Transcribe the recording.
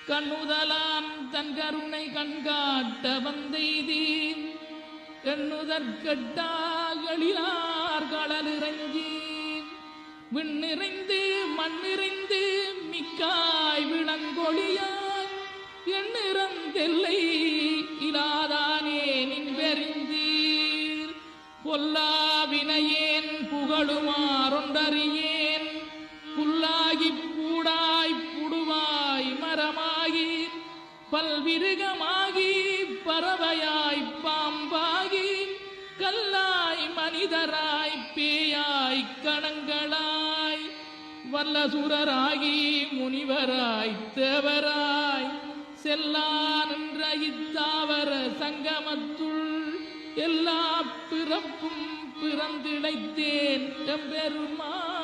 கண்ணுதலாம் தன் கருணை கண்காட்ட வந்தெய்தி எண்ணுதற்கெட்டாகளிலார் கடலிறங்கி விண்ணிறைந்து மண்ணிறைந்து மிக்காய் விளங்கொழியாய் எண்ணிறந்தெல்லை இலாதானே நின்பெறிந்தீர் பொல்லாவினையேன் புகழுமாறொன்றறியேன் புல்லாகி பூடாய் புடுவாய் மரமாகி பல்விருகமாகி பறவையாய் பாம்பாகி கல்லாய் மனிதராய் பேயாய் கணங்களாய் வல்லசுரராகி முனிவராய் தேவராய் செல்லா நின்ற இத்தாவர சங்கமத்துள் எல்லா பிறப்பும் பிறந்திழைத்தேன் எம்பெருமான்.